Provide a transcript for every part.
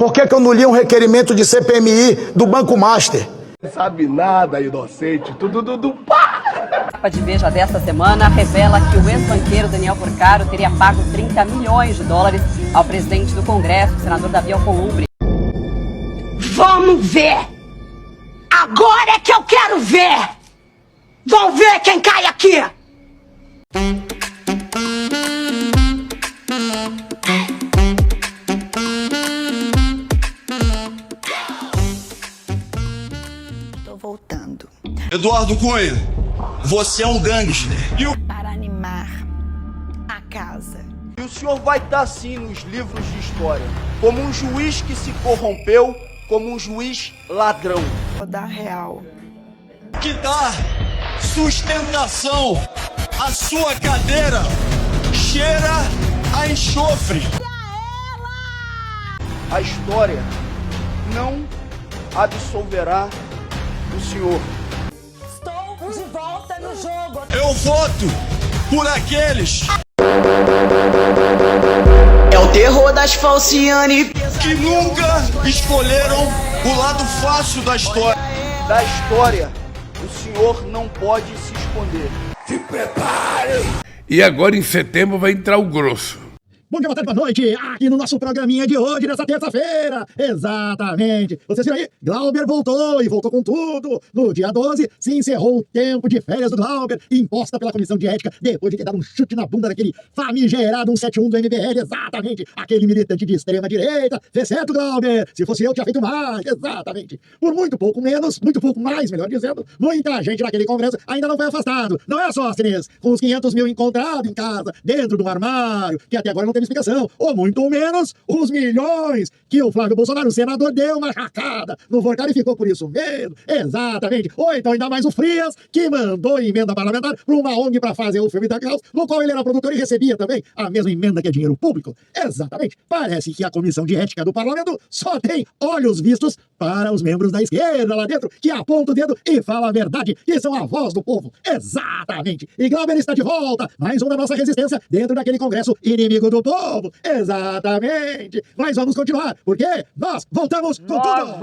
Por que eu não li um requerimento de CPMI do Banco Master? Não sabe nada, inocente. Tudo pá! A capa de Veja desta semana revela que o ex-banqueiro Daniel Porcaro teria pago 30 milhões de dólares ao presidente do Congresso, o senador Davi Alcolumbre. Vamos ver! Agora é que eu quero ver! Vão ver quem cai aqui! Tô voltando. Eduardo Cunha, você é um gangster. Para animar a casa. E o senhor vai estar sim nos livros de história, como um juiz que se corrompeu, como um juiz ladrão. Vou dar real. Que dá sustentação à sua cadeira cheira a enxofre. A história não absolverá o senhor. Estou de volta no jogo! Eu voto por aqueles É o terror das falciane que nunca escolheram o lado fácil da história. Da história, o senhor não pode se esconder. Se prepare! E agora em setembro vai entrar o grosso. Bom dia, boa tarde, boa noite, aqui no nosso programinha de hoje, nessa terça-feira. Exatamente. Vocês viram aí? Glauber voltou e voltou com tudo. No dia 12, se encerrou o tempo de férias do Glauber, imposta pela Comissão de Ética, depois de ter dado um chute na bunda daquele famigerado 171 do MBL. Exatamente. Aquele militante de extrema-direita. Fez certo, Glauber. Se fosse eu, tinha feito mais. Exatamente. Por muito pouco menos, muito pouco mais, melhor dizendo, muita gente naquele congresso ainda não foi afastado. Não é só, Sinês, com os 500 mil encontrados em casa, dentro de um armário, que até agora não teve explicação, ou muito menos os milhões que o Flávio Bolsonaro, o senador, deu uma jacada no Porcaro e ficou por isso mesmo. Exatamente. Ou então ainda mais o Frias, que mandou emenda parlamentar para uma ONG para fazer o filme da Klaus, no qual ele era produtor e recebia também a mesma emenda que é dinheiro público. Exatamente. Parece que a Comissão de Ética do Parlamento só tem olhos vistos para os membros da esquerda lá dentro, que aponta o dedo e fala a verdade, que são a voz do povo. Exatamente. E Glauber está de volta, mais uma da nossa resistência dentro daquele congresso inimigo do povo. Exatamente. Mas vamos continuar, porque nós voltamos com tudo. Nós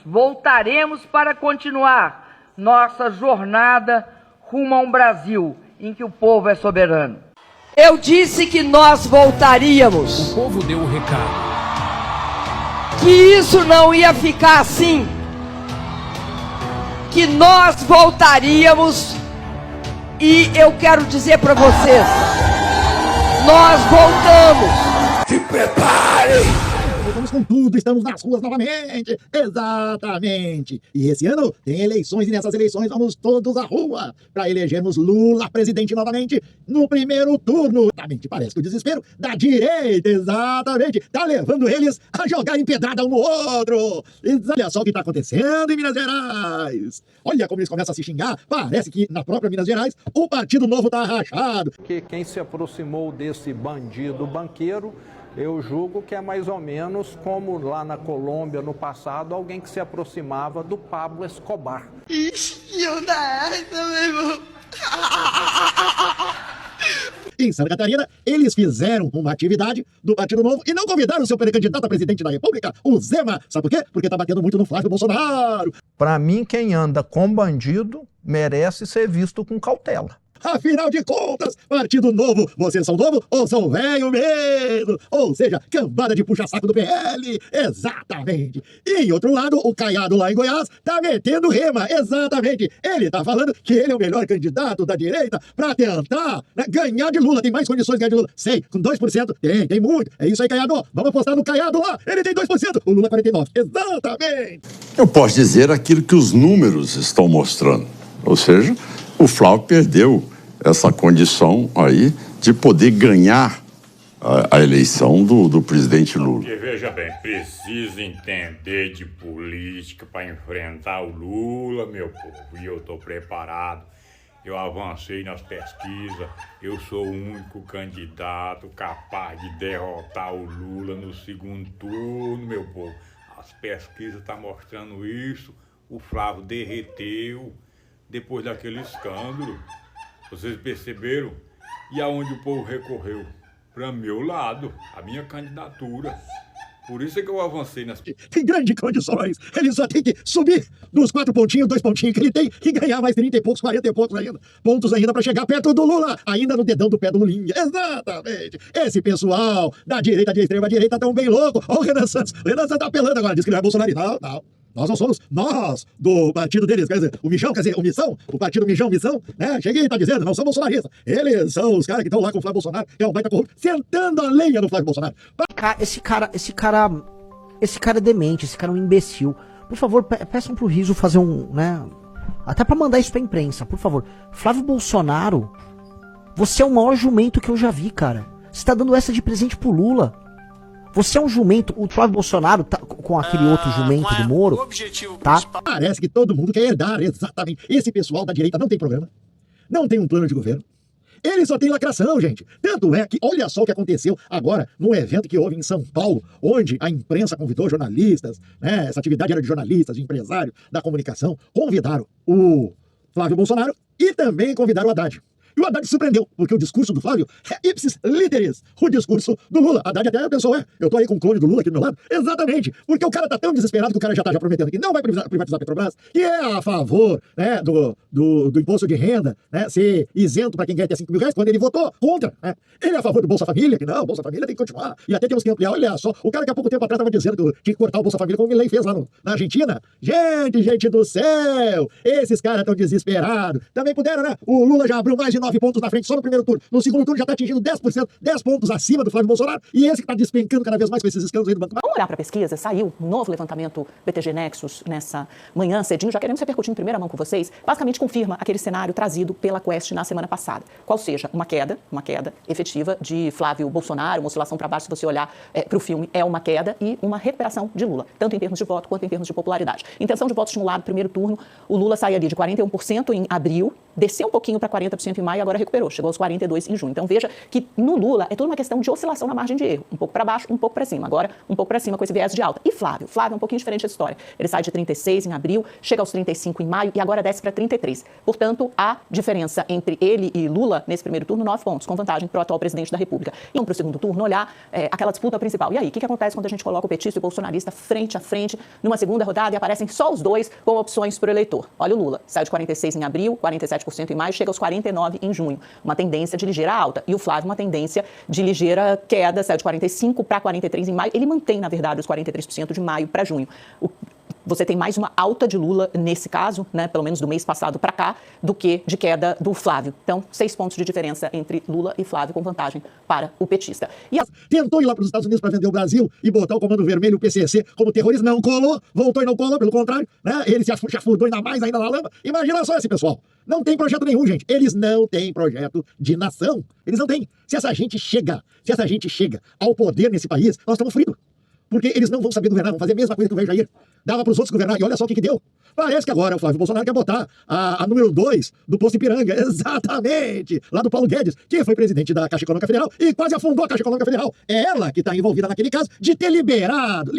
voltaremos para continuar nossa jornada rumo a um Brasil em que o povo é soberano. Eu disse que nós voltaríamos. O povo deu o recado. Que isso não ia ficar assim. Que nós voltaríamos. E eu quero dizer para vocês, nós voltamos. Se prepare! Voltamos com tudo, estamos nas ruas novamente. Exatamente. E esse ano tem eleições e nessas eleições vamos todos à rua para elegermos Lula presidente novamente no primeiro turno. Exatamente, parece que o desespero da direita, exatamente, tá levando eles a jogarem pedrada um no outro. Olha só o que está acontecendo em Minas Gerais. Olha como eles começam a se xingar. Parece que na própria Minas Gerais o Partido Novo tá rachado. Que quem se aproximou desse bandido banqueiro, eu julgo que é mais ou menos como lá na Colômbia, no passado, alguém que se aproximava do Pablo Escobar. Em Santa Catarina, eles fizeram uma atividade do Partido Novo e não convidaram o seu pré-candidato a presidente da República, o Zema. Sabe por quê? Porque tá batendo muito no Flávio Bolsonaro. Para mim, quem anda com bandido merece ser visto com cautela. Afinal de contas, Partido Novo, vocês são novo ou são velho mesmo? Ou seja, cambada de puxa-saco do PL. Exatamente. E em outro lado, o Caiado lá em Goiás tá metendo rema. Exatamente. Ele tá falando que ele é o melhor candidato da direita pra tentar, né, ganhar de Lula. Tem mais condições de ganhar de Lula. Sei, com 2%. Tem muito. É isso aí, Caiado. Vamos apostar no Caiado lá. Ele tem 2%. O Lula 49%. Exatamente. Eu posso dizer aquilo que os números estão mostrando. Ou seja, o Flávio perdeu essa condição aí de poder ganhar a eleição do presidente Lula. Porque, veja bem, precisa entender de política para enfrentar o Lula, meu povo, e eu estou preparado. Eu avancei nas pesquisas, eu sou o único candidato capaz de derrotar o Lula no segundo turno, meu povo. As pesquisas estão mostrando isso, o Flávio derreteu depois daquele escândalo. Vocês perceberam? E aonde o povo recorreu? Para meu lado, a minha candidatura. Por isso é que eu avancei nas... Tem grandes condições. Ele só tem que subir dos 4 pontinhos, 2 pontinhos que ele tem e ganhar mais 30 e poucos, 40 e poucos ainda. Pontos ainda para chegar perto do Lula, ainda no dedão do pé do Lulinha. Exatamente. Esse pessoal da direita, de extrema direita, tão bem louco. Olha o Renan Santos. O Renan Santos tá apelando agora, diz que ele é bolsonarista. Não. Nós não somos, nós, do partido deles, quer dizer, o Michão, quer dizer, o Missão, o partido Michão, né? Cheguei e tá dizendo, não são bolsonaristas. Eles são os caras que estão lá com o Flávio Bolsonaro, que é um baita corrupto, sentando a lenha no Flávio Bolsonaro. Esse cara é demente, esse cara é um imbecil. Por favor, peçam pro Rizzo fazer né? Até pra mandar isso pra imprensa, por favor. Flávio Bolsonaro, você é o maior jumento que eu já vi, cara. Você tá dando essa de presente pro Lula. Você é um jumento, o Flávio Bolsonaro tá com aquele outro jumento do Moro, tá? Parece que todo mundo quer herdar, exatamente. Esse pessoal da direita não tem programa, não tem um plano de governo. Ele só tem lacração, gente. Tanto é que, olha só o que aconteceu agora no evento que houve em São Paulo, onde a imprensa convidou jornalistas, né? Essa atividade era de jornalistas, de empresários da comunicação, convidaram o Flávio Bolsonaro e também convidaram o Haddad. E o Haddad se surpreendeu, porque o discurso do Flávio é ipsis literis, o discurso do Lula. Haddad até pensou, eu tô aí com o clone do Lula aqui do meu lado. Exatamente, porque o cara tá tão desesperado que o cara já prometendo que não vai privatizar a Petrobras, que é a favor, né, do imposto de renda, né, ser isento para quem ganha até 5 mil reais, quando ele votou contra, né. Ele é a favor do Bolsa Família, que não, Bolsa Família tem que continuar, e até temos que ampliar. Olha só, o cara que há pouco tempo atrás estava dizendo que tinha que cortar o Bolsa Família, como o Milei fez lá na Argentina. Gente do céu, esses caras estão desesperados. Também puderam, né, o Lula já abriu mais de 9 pontos na frente só no primeiro turno. No segundo turno já está atingindo 10%, 10 pontos acima do Flávio Bolsonaro. E esse que está despencando cada vez mais com esses escândalos aí do Banco. Vamos olhar para a pesquisa. Saiu um novo levantamento BTG Nexus nessa manhã cedinho. Já queremos repercutir em primeira mão com vocês. Basicamente confirma aquele cenário trazido pela Quest na semana passada. Qual seja, uma queda efetiva de Flávio Bolsonaro, uma oscilação para baixo, se você olhar para o filme, é uma queda e uma recuperação de Lula, tanto em termos de voto quanto em termos de popularidade. Intenção de voto estimulado, primeiro turno, o Lula sai ali de 41% em abril, desceu um pouquinho para 40% em maio e agora recuperou, chegou aos 42% em junho. Então veja que no Lula é toda uma questão de oscilação na margem de erro, um pouco para baixo, um pouco para cima, agora um pouco para cima com esse viés de alta. E Flávio é um pouquinho diferente da história. Ele sai de 36 em abril, chega aos 35 em maio e agora desce para 33. Portanto, a diferença entre ele e Lula nesse primeiro turno, 9 pontos, com vantagem para o atual presidente da República. E vamos para o segundo turno olhar aquela disputa principal. E aí, o que acontece quando a gente coloca o petista e o bolsonarista frente a frente numa segunda rodada e aparecem só os dois com opções para o eleitor? Olha o Lula, sai de 46 em abril, 47% em maio, chega aos 49 em junho. Uma tendência de ligeira alta. E o Flávio, uma tendência de ligeira queda, saiu de 45 para 43 em maio. Ele mantém, na verdade, os 43% de maio para junho. Você tem mais uma alta de Lula nesse caso, né, pelo menos do mês passado para cá, do que de queda do Flávio. Então, 6 pontos de diferença entre Lula e Flávio, com vantagem para o petista. Tentou ir lá para os Estados Unidos para vender o Brasil e botar o Comando Vermelho, o PCC, como terrorista, não colou, voltou e não colou, pelo contrário, né? Ele se afundou ainda mais na lama. Imagina só esse pessoal. Não tem projeto nenhum, gente. Eles não têm projeto de nação. Eles não têm. Se essa gente chega ao poder nesse país, nós estamos fritos. Porque eles não vão saber governar, vão fazer a mesma coisa que o velho Jair. Dava para os outros governar e olha só o que deu. Parece que agora o Flávio Bolsonaro quer botar a número 2 do posto Ipiranga. Exatamente. Lá do Paulo Guedes, que foi presidente da Caixa Econômica Federal e quase afundou a Caixa Econômica Federal. É ela que está envolvida naquele caso de ter liberado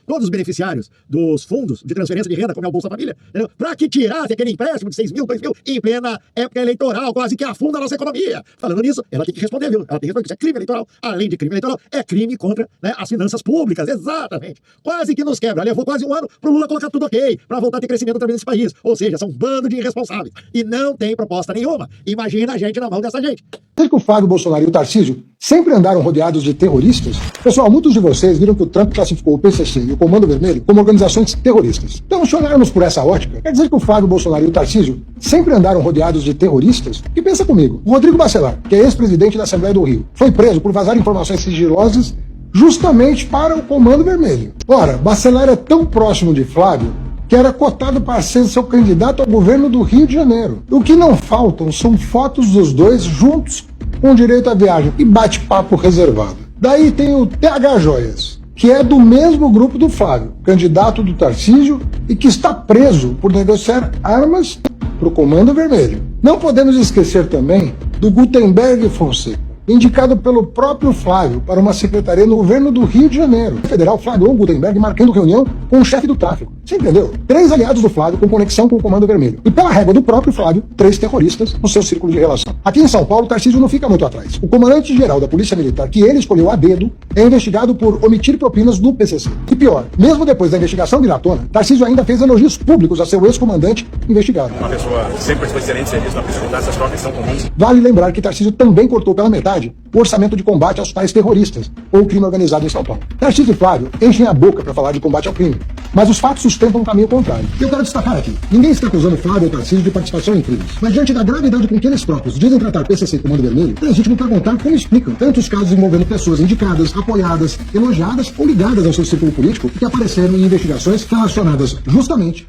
todos os beneficiários dos fundos de transferência de renda, como é o Bolsa Família, para que tirasse aquele empréstimo de 6 mil, 2 mil, em plena época eleitoral, quase que afunda a nossa economia. Falando nisso, ela tem que responder, viu? Ela tem que responder que isso é crime eleitoral. Além de crime eleitoral, é crime contra, né, as finanças públicas. Exatamente. Quase que nos quebra. Levou quase um ano pro Lula colocar tudo ok, para voltar a ter crescimento outra vez nesse país. Ou seja, são um bando de irresponsáveis. E não tem proposta nenhuma. Imagina a gente na mão dessa gente. Desde que o Flávio Bolsonaro e o Tarcísio sempre andaram rodeados de terroristas, pessoal, muitos de vocês viram que o Trump classificou o PCC e o Comando Vermelho como organizações terroristas. Então, se olharmos por essa ótica, quer dizer que o Flávio Bolsonaro e o Tarcísio sempre andaram rodeados de terroristas? E pensa comigo, o Rodrigo Bacelar, que é ex-presidente da Assembleia do Rio, foi preso por vazar informações sigilosas justamente para o Comando Vermelho. Ora, Bacelar é tão próximo de Flávio que era cotado para ser seu candidato ao governo do Rio de Janeiro. O que não faltam são fotos dos dois juntos com direito à viagem e bate-papo reservado. Daí tem o TH Joias, que é do mesmo grupo do Flávio, candidato do Tarcísio e que está preso por negociar armas para o Comando Vermelho. Não podemos esquecer também do Gutenberg Fonseca, indicado pelo próprio Flávio para uma secretaria no governo do Rio de Janeiro. O federal Flávio Gutenberg marcando reunião com o chefe do tráfico. Você entendeu? 3 aliados do Flávio com conexão com o Comando Vermelho. E pela régua do próprio Flávio, 3 terroristas no seu círculo de relação. Aqui em São Paulo, Tarcísio não fica muito atrás. O comandante-geral da Polícia Militar, que ele escolheu a dedo, é investigado por omitir propinas do PCC. E pior, mesmo depois da investigação vir à tona, Tarcísio ainda fez elogios públicos a seu ex-comandante investigado. Uma pessoa sempre prestou excelente serviço na Polícia Militar, essas trocas são comuns. Vale lembrar que Tarcísio também cortou pela metade o orçamento de combate aos tais terroristas, ou crime organizado em São Paulo. Tarcísio e Flávio enchem a boca para falar de combate ao crime, mas os fatos sustentam um caminho contrário. E eu quero destacar aqui, ninguém está acusando Flávio ou Tarcísio de participação em crimes, mas diante da gravidade com que eles próprios dizem tratar PCC e Comando Vermelho, é legítimo perguntar como explicam tantos casos envolvendo pessoas indicadas, apoiadas, elogiadas ou ligadas ao seu círculo político que apareceram em investigações relacionadas justamente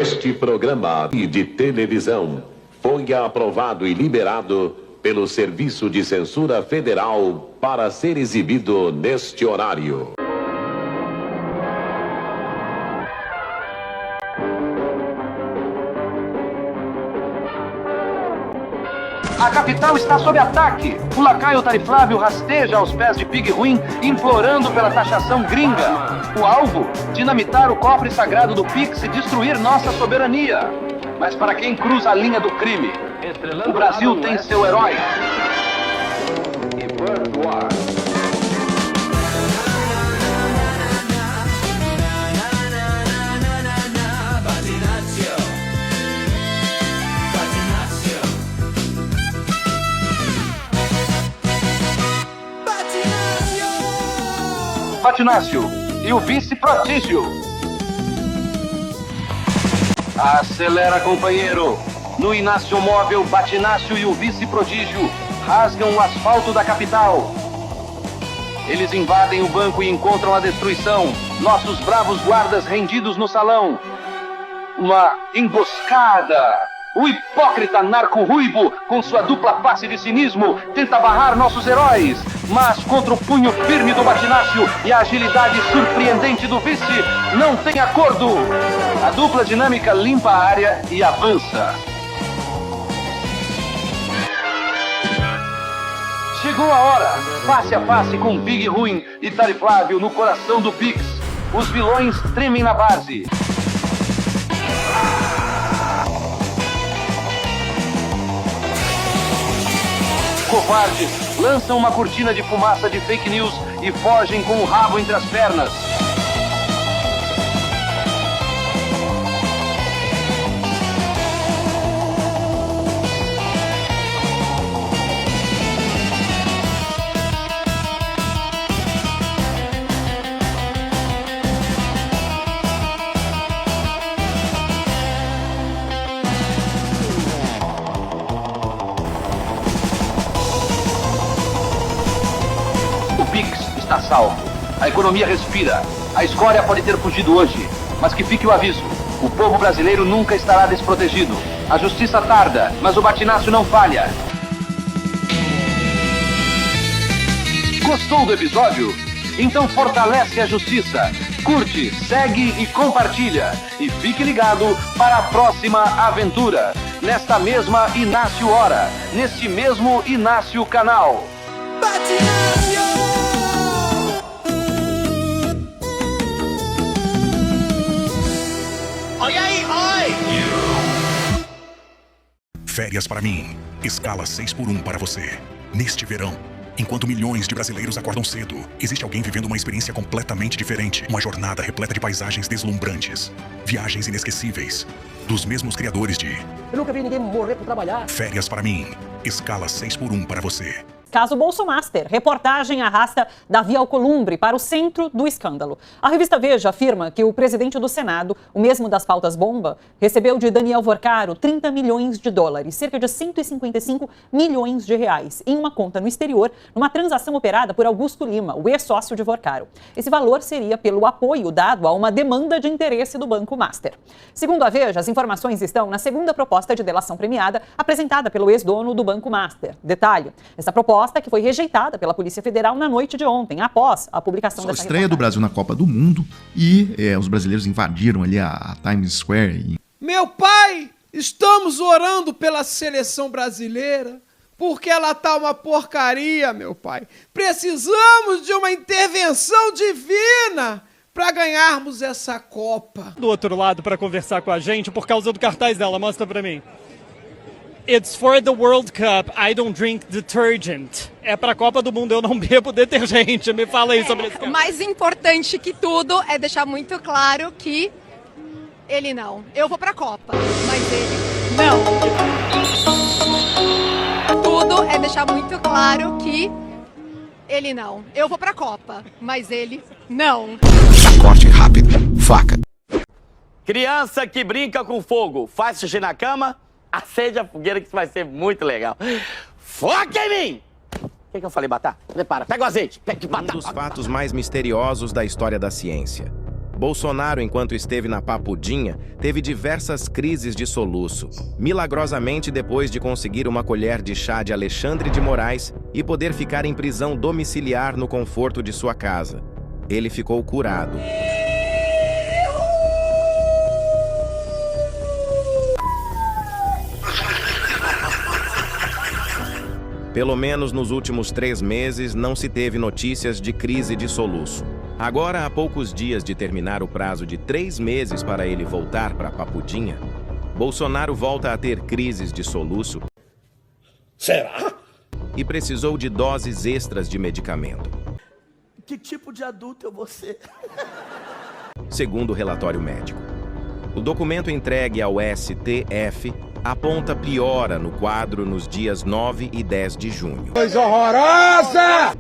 Este programa de televisão foi aprovado e liberado pelo Serviço de Censura Federal para ser exibido neste horário. A capital está sob ataque. O lacaio Tariflávio rasteja aos pés de Pig Ruim, implorando pela taxação gringa. O alvo? Dinamitar o cofre sagrado do Pix e destruir nossa soberania. Mas para quem cruza a linha do crime, o Brasil tem seu herói. Batinácio e o vice-prodígio. Acelera, companheiro. No Inácio Móvel, Batinácio e o vice-prodígio rasgam o asfalto da capital. Eles invadem o banco e encontram a destruição. Nossos bravos guardas rendidos no salão. Uma emboscada. O hipócrita narco-ruivo, com sua dupla face de cinismo, tenta barrar nossos heróis. Mas contra o punho firme do Batinácio e a agilidade surpreendente do vice, não tem acordo. A dupla dinâmica limpa a área e avança. Chegou a hora, face a face com Pig Ruim e Tariflávio no coração do Pix. Os vilões tremem na base. Covardes lançam uma cortina de fumaça de fake news e fogem com o rabo entre as pernas. Está salvo. A economia respira. A escória pode ter fugido hoje. Mas que fique o aviso. O povo brasileiro nunca estará desprotegido. A justiça tarda, mas o Batinácio não falha. Gostou do episódio? Então fortalece a justiça. Curte, segue e compartilha. E fique ligado para a próxima aventura. Nesta mesma Inácio Hora. Neste mesmo Inácio Canal. Batinácio! Oi aí, oi! Férias para mim. Escala 6x1 para você. Neste verão, enquanto milhões de brasileiros acordam cedo, existe alguém vivendo uma experiência completamente diferente. Uma jornada repleta de paisagens deslumbrantes. Viagens inesquecíveis. Dos mesmos criadores de... Eu nunca vi ninguém morrer por trabalhar. Férias para mim. Escala 6x1 para você. Caso Bolsomaster, reportagem arrasta Davi Alcolumbre para o centro do escândalo. A revista Veja afirma que o presidente do Senado, o mesmo das pautas bomba, recebeu de Daniel Vorcaro 30 milhões de dólares, cerca de 155 milhões de reais, em uma conta no exterior, numa transação operada por Augusto Lima, o ex-sócio de Vorcaro. Esse valor seria pelo apoio dado a uma demanda de interesse do Banco Master. Segundo a Veja, as informações estão na segunda proposta de delação premiada apresentada pelo ex-dono do Banco Master. Detalhe, essa proposta proposta que foi rejeitada pela Polícia Federal na noite de ontem, após a publicação dessa estreia do Brasil na Copa do Mundo e os brasileiros invadiram ali a Times Square. Meu pai, estamos orando pela seleção brasileira, porque ela tá uma porcaria, meu pai. Precisamos de uma intervenção divina para ganharmos essa Copa. Do outro lado para conversar com a gente por causa do cartaz dela, mostra para mim. It's for the World Cup, I don't drink detergent. É pra Copa do Mundo, eu não bebo detergente. Me fala aí sobre isso. O mais importante que tudo é deixar muito claro que ele não. Eu vou pra Copa, mas ele não. Tudo é deixar muito claro que ele não. Eu vou pra Copa, mas ele não. Corte rápido, faca. Criança que brinca com fogo, faz xixi na cama, acende a fogueira que isso vai ser muito legal. Foca em mim! O que eu falei, Batata? Prepara, pega o azeite. Um dos fatos mais misteriosos da história da ciência. Bolsonaro, enquanto esteve na Papudinha, teve diversas crises de soluço. Milagrosamente, depois de conseguir uma colher de chá de Alexandre de Moraes e poder ficar em prisão domiciliar no conforto de sua casa. Ele ficou curado. Pelo menos nos últimos 3 meses, não se teve notícias de crise de soluço. Agora, há poucos dias de terminar o prazo de 3 meses para ele voltar para Papudinha, Bolsonaro volta a ter crises de soluço. Será? E precisou de doses extras de medicamento. Que tipo de adulto eu vou ser? Segundo o relatório médico. O documento entregue ao STF aponta piora no quadro nos dias 9 e 10 de junho. Coisa horrorosa!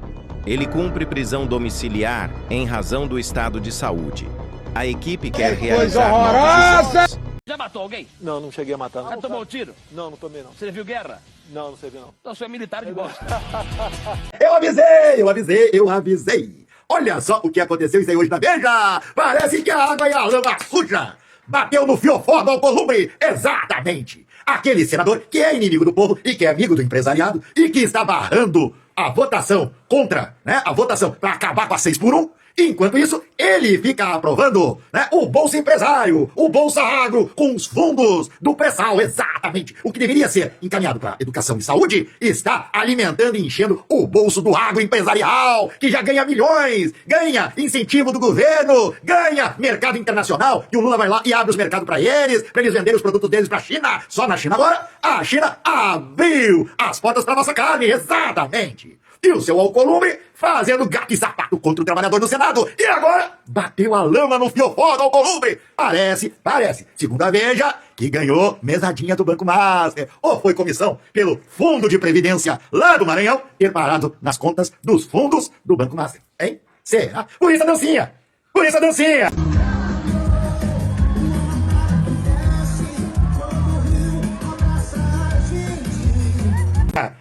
Ele cumpre prisão domiciliar em razão do estado de saúde. A equipe quer realizar novos exames. Já matou alguém? Não, não cheguei a matar. Já tomou um tiro? Não, não tomei não. Você viu guerra? Não, não serviu não. Então você é militar de bosta. Eu avisei. Olha só o que aconteceu isso aí hoje na Veja. Parece que a água e a lama suja bateu no fiofó do Alcolumbre. Exatamente. Aquele senador que é inimigo do povo e que é amigo do empresariado e que está barrando a votação contra, a votação para acabar com a 6x1. Enquanto isso, ele fica aprovando, o Bolsa Empresário, o Bolsa Agro, com os fundos do pré-sal, exatamente. O que deveria ser encaminhado para educação e saúde está alimentando e enchendo o bolso do agro empresarial, que já ganha milhões, ganha incentivo do governo, ganha mercado internacional, e o Lula vai lá e abre os mercados para eles venderem os produtos deles para a China. Só na China agora, a China abriu as portas para nossa carne, exatamente. E o seu Alcolumbre fazendo gato e sapato contra o trabalhador no Senado. E agora bateu a lama no fiofó do Alcolumbre. Parece, segundo a Veja, que ganhou mesadinha do Banco Master. Ou foi comissão pelo Fundo de Previdência lá do Maranhão ter parado nas contas dos fundos do Banco Master. Hein? Será? Por isso a dancinha! Por isso a dancinha!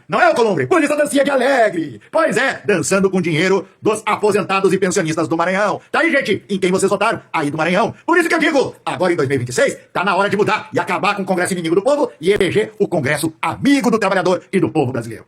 Não é, Alcolumbre? Por isso a dancinha de alegre. Pois é, dançando com dinheiro dos aposentados e pensionistas do Maranhão. Tá aí, gente, em quem vocês votaram? Aí do Maranhão. Por isso que eu digo, agora em 2026, tá na hora de mudar e acabar com o Congresso inimigo do povo e eleger o Congresso amigo do trabalhador e do povo brasileiro.